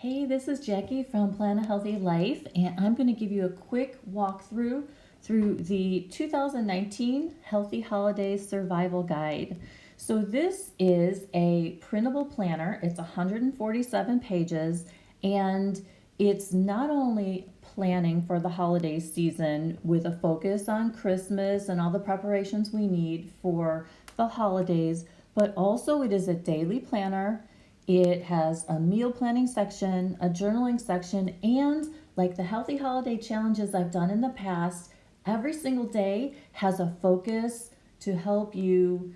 Hey, this is Jackie from Plan a Healthy Life, and I'm going to give you a quick walkthrough through the 2019 Healthy Holidays Survival Guide. So this is a printable planner. It's 147 pages, and it's not only planning for the holiday season with a focus on Christmas and all the preparations we need for the holidays, but also it is a daily planner. It has a meal planning section, a journaling section, and like the healthy holiday challenges I've done in the past, every single day has a focus to help you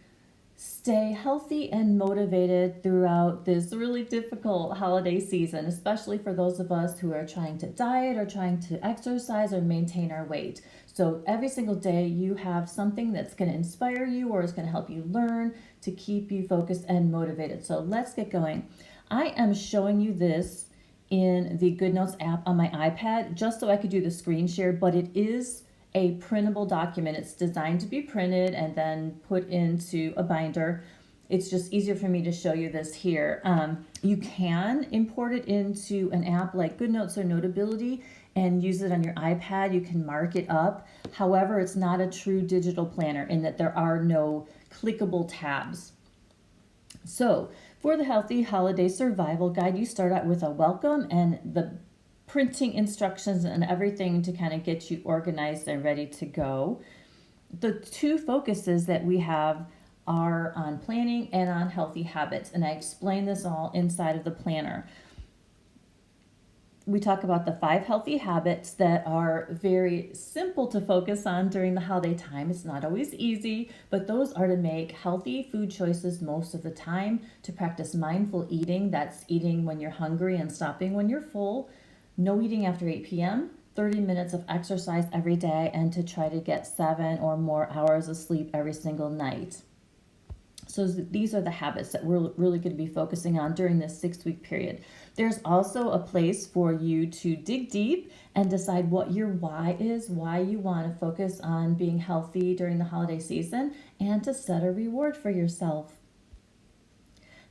stay healthy and motivated throughout this really difficult holiday season, especially for those of us who are trying to diet or trying to exercise or maintain our weight. So every single day you have something that's going to inspire you or is going to help you learn to keep you focused and motivated. So let's get going. I am showing you this in the GoodNotes app on my iPad just so I could do the screen share, but it is a printable document. It's designed to be printed and then put into a binder. It's just easier for me to show you this here. You can import it into an app like GoodNotes or Notability and use it on your iPad. You can mark it up. However, it's not a true digital planner in that there are no clickable tabs. So for the Healthy Holiday Survival Guide, you start out with a welcome and the printing instructions and everything to kind of get you organized and ready to go. The two focuses that we have are on planning and on healthy habits, and I explain this all inside of the planner. We talk about the 5 healthy habits that are very simple to focus on during the holiday time. It's not always easy, but those are to make healthy food choices most of the time, to practice mindful eating, that's eating when you're hungry and stopping when you're full, no eating after 8 p.m., 30 minutes of exercise every day, and to try to get 7 or more hours of sleep every single night. So these are the habits that we're really going to be focusing on during this 6-week period. There's also a place for you to dig deep and decide what your why is, why you want to focus on being healthy during the holiday season, and to set a reward for yourself.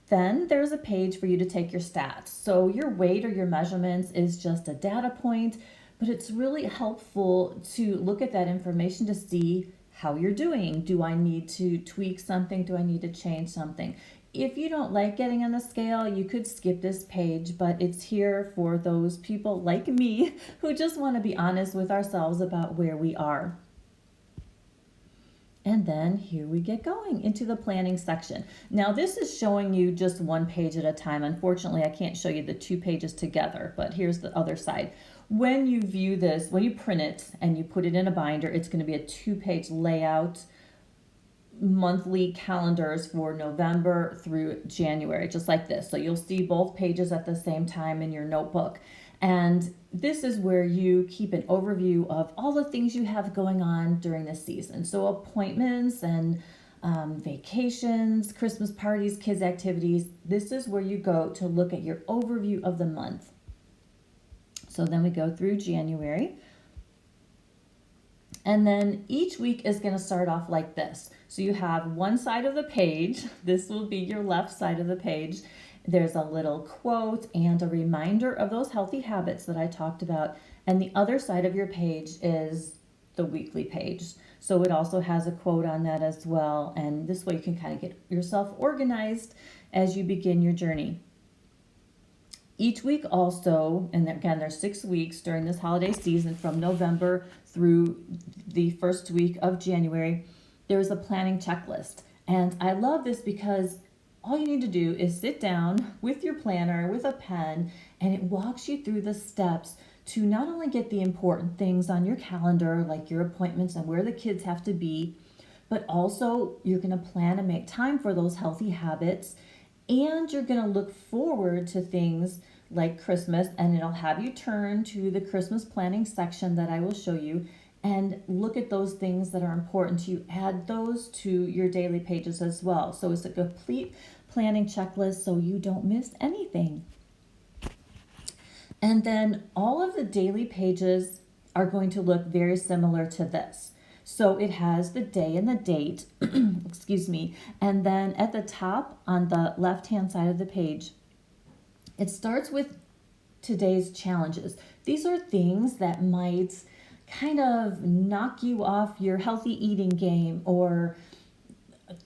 Then there's a page for you to take your stats. So your weight or your measurements is just a data point, but it's really helpful to look at that information to see how you're doing. Do I need to tweak something? Do I need to change something? If you don't like getting on the scale, you could skip this page, but it's here for those people like me who just want to be honest with ourselves about where we are. And then here we get going into the planning section. Now this is showing you just one page at a time. Unfortunately, I can't show you the 2 pages together, but here's the other side. When you view this, when you print it and you put it in a binder, it's going to be a 2-page layout, monthly calendars for November through January, just like this. So you'll see both pages at the same time in your notebook. And this is where you keep an overview of all the things you have going on during the season. So appointments and vacations, Christmas parties, kids' activities. This is where you go to look at your overview of the month. So then we go through January. And then each week is going to start off like this. So you have one side of the page. This will be your left side of the page. There's a little quote and a reminder of those healthy habits that I talked about. And the other side of your page is the weekly page. So it also has a quote on that as well. And this way you can kind of get yourself organized as you begin your journey. Each week also, and again, there's 6 weeks during this holiday season from November through the first week of January, there's a planning checklist. And I love this because all you need to do is sit down with your planner, with a pen, and it walks you through the steps to not only get the important things on your calendar, like your appointments and where the kids have to be, but also you're going to plan and make time for those healthy habits. And you're going to look forward to things like Christmas, and it'll have you turn to the Christmas planning section that I will show you and look at those things that are important to you. Add those to your daily pages as well. So it's a complete planning checklist so you don't miss anything. And then all of the daily pages are going to look very similar to this. So it has the day and the date, excuse me, and then at the top on the left-hand side of the page, it starts with today's challenges. These are things that might kind of knock you off your healthy eating game, or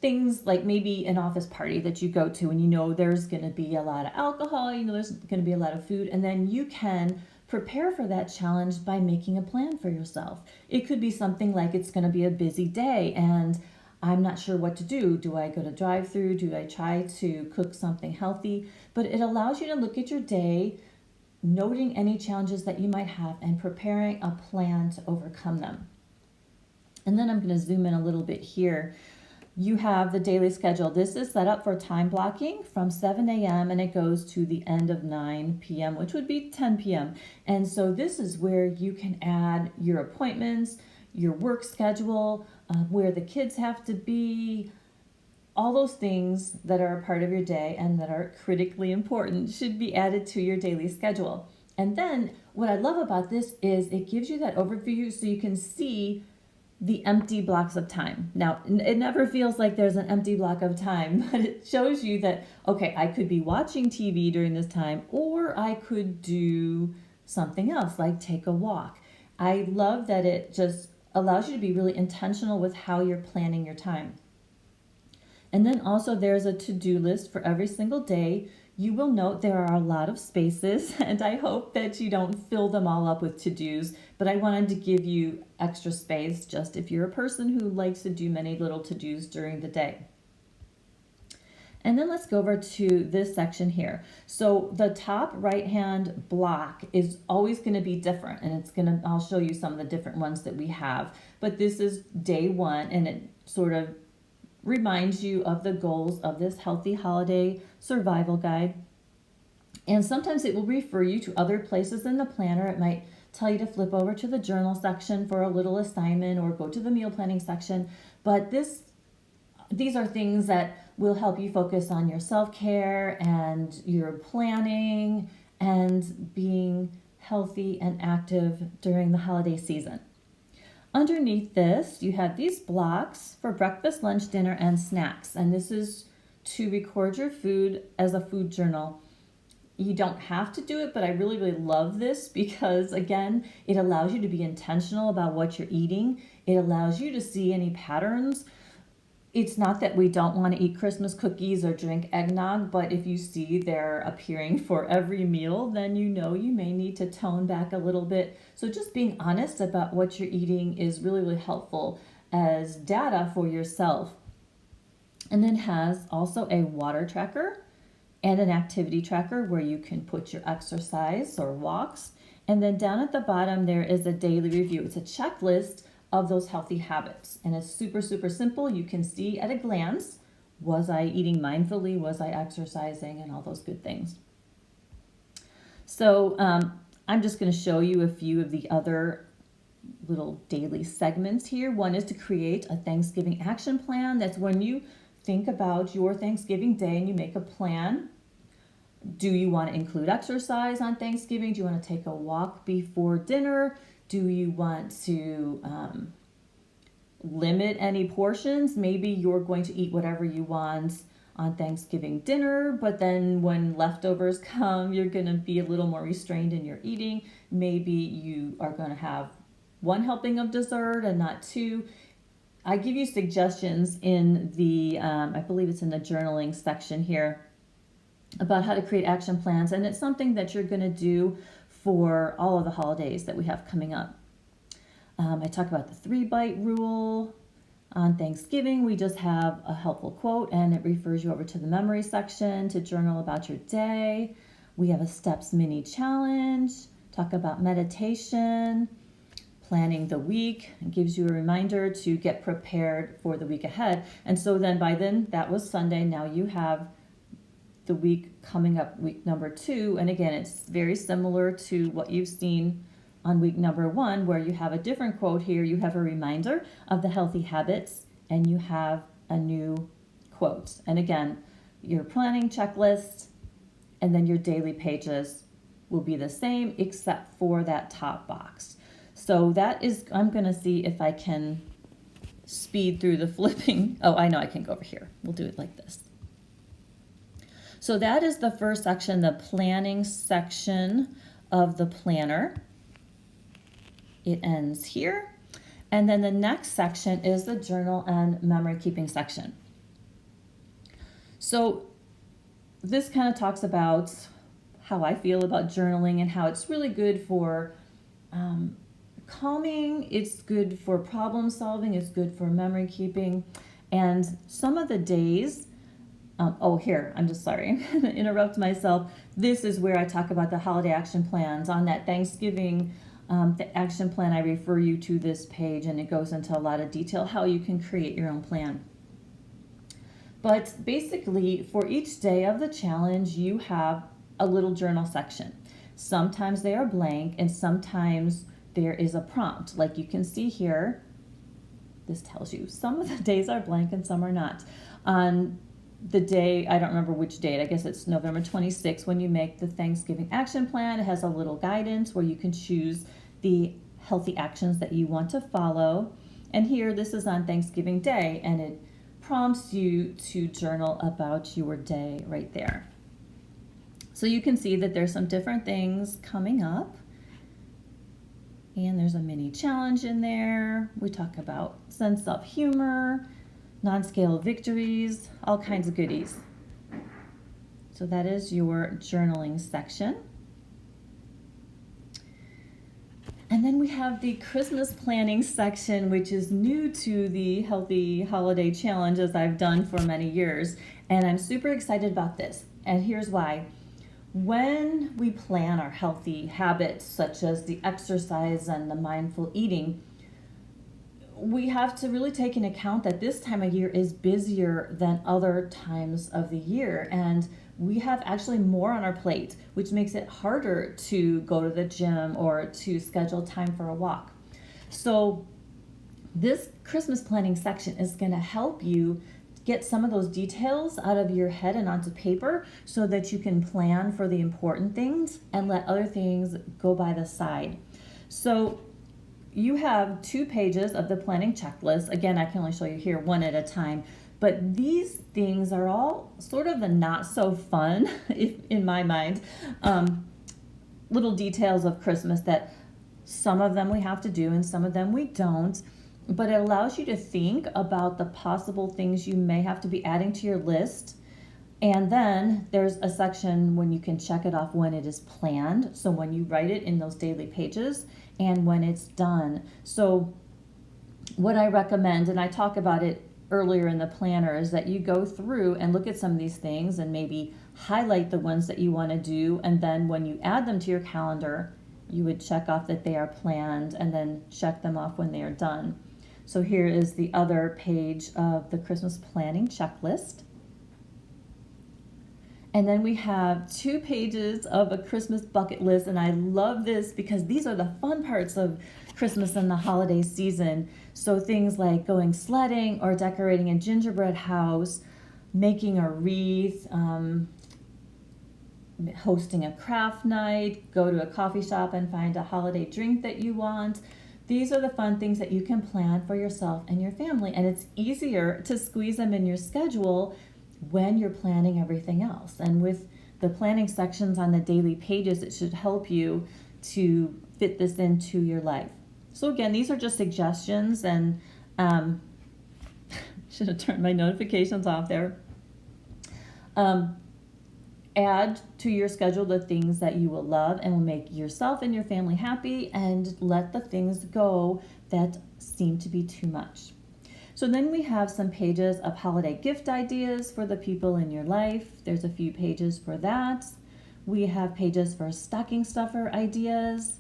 things like maybe an office party that you go to and you know there's going to be a lot of alcohol, you know there's going to be a lot of food, and then you can prepare for that challenge by making a plan for yourself. It could be something like, it's going to be a busy day and I'm not sure what to do. Do I go to drive-through? Do I try to cook something healthy? But it allows you to look at your day, noting any challenges that you might have and preparing a plan to overcome them. And then I'm going to zoom in a little bit here. You have the daily schedule. This is set up for time blocking from 7 a.m. and it goes to the end of 9 p.m., which would be 10 p.m. And so this is where you can add your appointments, your work schedule, where the kids have to be, all those things that are a part of your day and that are critically important should be added to your daily schedule. And then what I love about this is it gives you that overview so you can see the empty blocks of time. Now, it never feels like there's an empty block of time, but it shows you that, okay, I could be watching TV during this time, or I could do something else, like take a walk. I love that it just allows you to be really intentional with how you're planning your time. And then also there's a to-do list for every single day. You will note there are a lot of spaces, and I hope that you don't fill them all up with to-dos, but I wanted to give you extra space just if you're a person who likes to do many little to-dos during the day. And then let's go over to this section here. So the top right-hand block is always going to be different, and I'll show you some of the different ones that we have. But this is day one, and it sort of reminds you of the goals of this healthy holiday survival guide. And sometimes it will refer you to other places in the planner. It might tell you to flip over to the journal section for a little assignment or go to the meal planning section. But these are things that will help you focus on your self-care and your planning and being healthy and active during the holiday season. Underneath this, you have these blocks for breakfast, lunch, dinner, and snacks. And this is to record your food as a food journal. You don't have to do it, but I really, really love this because, again, it allows you to be intentional about what you're eating. It allows you to see any patterns. It's not that we don't want to eat Christmas cookies or drink eggnog, but if you see they're appearing for every meal, then you know you may need to tone back a little bit. So just being honest about what you're eating is really, really helpful as data for yourself. And then has also a water tracker and an activity tracker where you can put your exercise or walks. And then down at the bottom, there is a daily review. It's a checklist of those healthy habits. And it's super, super simple. You can see at a glance, was I eating mindfully? Was I exercising? And all those good things. So I'm just going to show you a few of the other little daily segments here. One is to create a Thanksgiving action plan. That's when you think about your Thanksgiving day and you make a plan. Do you want to include exercise on Thanksgiving? Do you want to take a walk before dinner? Do you want to limit any portions? Maybe you're going to eat whatever you want on Thanksgiving dinner, but then when leftovers come, you're going to be a little more restrained in your eating. Maybe you are going to have one helping of dessert and not two. I give you suggestions in the, I believe it's in the journaling section here, about how to create action plans, and it's something that you're going to do for all of the holidays that we have coming up. I talk about the 3-bite rule. On Thanksgiving, we just have a helpful quote, and it refers you over to the memory section to journal about your day. We have a steps mini challenge, talk about meditation, planning the week. It gives you a reminder to get prepared for the week ahead. And so then by then, that was Sunday. Now you have the week coming up, week number 2. And again, it's very similar to what you've seen on week number 1, where you have a different quote here. You have a reminder of the healthy habits, and you have a new quote. And again, your planning checklist and then your daily pages will be the same except for that top box. So that is, I'm going to see if I can speed through the flipping. Oh, I know I can go over here. We'll do it like this. So that is the first section, the planning section of the planner. It ends here. And then the next section is the journal and memory keeping section. So this kind of talks about how I feel about journaling and how it's really good for calming, it's good for problem solving, it's good for memory keeping. And some of the days, I'm just sorry, I'm going to interrupt myself. This is where I talk about the holiday action plans. On that Thanksgiving the action plan, I refer you to this page, and it goes into a lot of detail how you can create your own plan. But basically, for each day of the challenge, you have a little journal section. Sometimes they are blank, and sometimes there is a prompt. Like you can see here, this tells you some of the days are blank and some are not. On the day, I don't remember which date, I guess it's November 26th, when you make the Thanksgiving action plan, it has a little guidance where you can choose the healthy actions that you want to follow. And here, this is on Thanksgiving Day, and it prompts you to journal about your day right there. So you can see that there's some different things coming up. And there's a mini challenge in there. We talk about sense of humor, non-scale victories, all kinds of goodies. So that is your journaling section. And then we have the Christmas planning section, which is new to the Healthy Holiday Challenge, as I've done for many years. And I'm super excited about this. And here's why. When we plan our healthy habits, such as the exercise and the mindful eating, we have to really take into account that this time of year is busier than other times of the year. And we have actually more on our plate, which makes it harder to go to the gym or to schedule time for a walk. So this Christmas planning section is going to help you get some of those details out of your head and onto paper so that you can plan for the important things and let other things go by the side. So you have 2 pages of the planning checklist. Again, I can only show you here one at a time, but these things are all sort of the not so fun, in my mind, little details of Christmas that some of them we have to do and some of them we don't. But it allows you to think about the possible things you may have to be adding to your list. And then there's a section when you can check it off when it is planned. So when you write it in those daily pages and when it's done. So what I recommend, and I talk about it earlier in the planner, is that you go through and look at some of these things and maybe highlight the ones that you want to do. And then when you add them to your calendar, you would check off that they are planned and then check them off when they are done. So here is the other page of the Christmas planning checklist. And then we have 2 pages of a Christmas bucket list. And I love this because these are the fun parts of Christmas and the holiday season. So things like going sledding or decorating a gingerbread house, making a wreath, hosting a craft night, go to a coffee shop and find a holiday drink that you want. These are the fun things that you can plan for yourself and your family, and it's easier to squeeze them in your schedule when you're planning everything else. And with the planning sections on the daily pages, it should help you to fit this into your life. So again, these are just suggestions, and should have turned my notifications off there. Add to your schedule the things that you will love and will make yourself and your family happy, and let the things go that seem to be too much. So then we have some pages of holiday gift ideas for the people in your life. There's a few pages for that. We have pages for stocking stuffer ideas.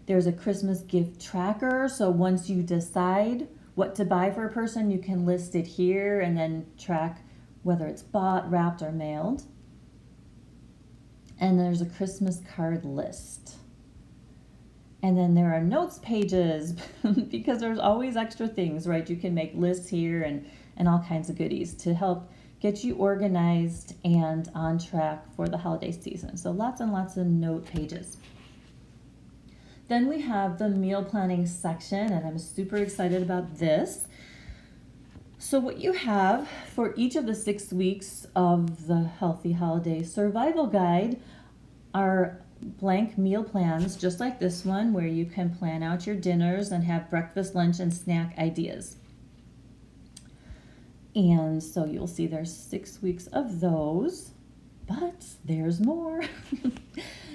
There's a Christmas gift tracker. So once you decide what to buy for a person, you can list it here and then track whether it's bought, wrapped, or mailed. And there's a Christmas card list. And then there are notes pages because there's always extra things, right? You can make lists here and all kinds of goodies to help get you organized and on track for the holiday season. So lots and lots of note pages. Then we have the meal planning section, and I'm super excited about this. So what you have for each of the 6 weeks of the Healthy Holiday Survival Guide are blank meal plans just like this one where you can plan out your dinners and have breakfast, lunch, and snack ideas. And so you'll see there's 6 weeks of those, but there's more.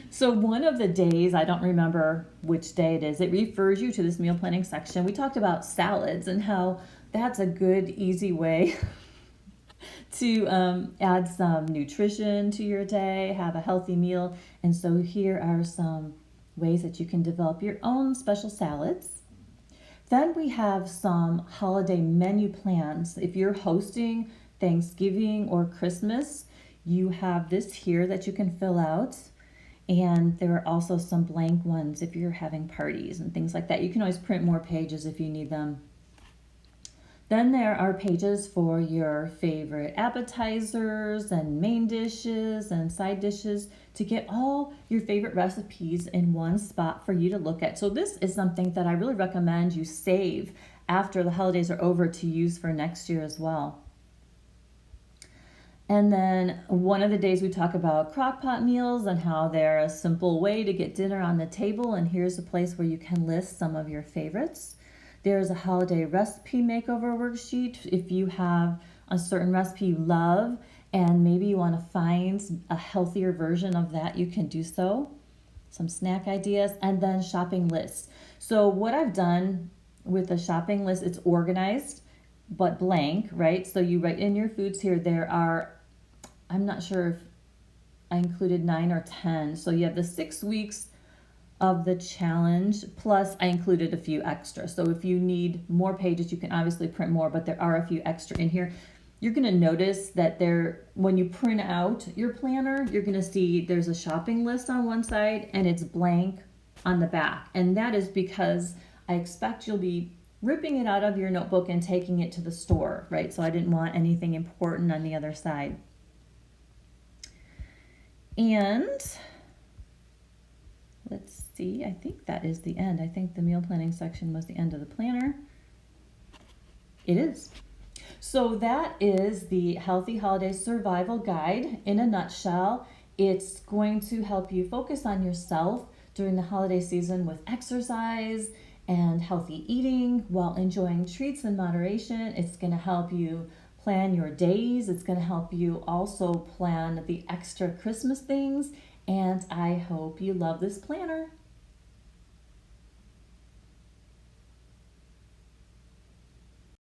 So one of the days, I don't remember which day it is, it refers you to this meal planning section. We talked about salads and how that's a good, easy way to add some nutrition to your day, have a healthy meal. And so here are some ways that you can develop your own special salads. Then we have some holiday menu plans. If you're hosting Thanksgiving or Christmas, you have this here that you can fill out. And there are also some blank ones if you're having parties and things like that. You can always print more pages if you need them. Then there are pages for your favorite appetizers and main dishes and side dishes to get all your favorite recipes in one spot for you to look at. So this is something that I really recommend you save after the holidays are over to use for next year as well. And then one of the days we talk about crock-pot meals and how they're a simple way to get dinner on the table. And here's a place where you can list some of your favorites. There's a holiday recipe makeover worksheet. If you have a certain recipe you love and maybe you want to find a healthier version of that, you can do so. Some snack ideas, and then shopping lists. So what I've done with the shopping list, it's organized but blank, right? So you write in your foods here. There are, I'm not sure if I included 9 or 10. So you have the 6 weeks of the challenge, plus I included a few extra. So if you need more pages, you can obviously print more, but there are a few extra in here. You're going to notice that when you print out your planner, you're going to see there's a shopping list on one side and it's blank on the back. And that is because I expect you'll be ripping it out of your notebook and taking it to the store, right? So I didn't want anything important on the other side. And let's see, I think that is the end. I think the meal planning section was the end of the planner. It is. So that is the Healthy Holiday Survival Guide in a nutshell. It's going to help you focus on yourself during the holiday season with exercise and healthy eating while enjoying treats in moderation. It's going to help you plan your days. It's going to help you also plan the extra Christmas things. And I hope you love this planner.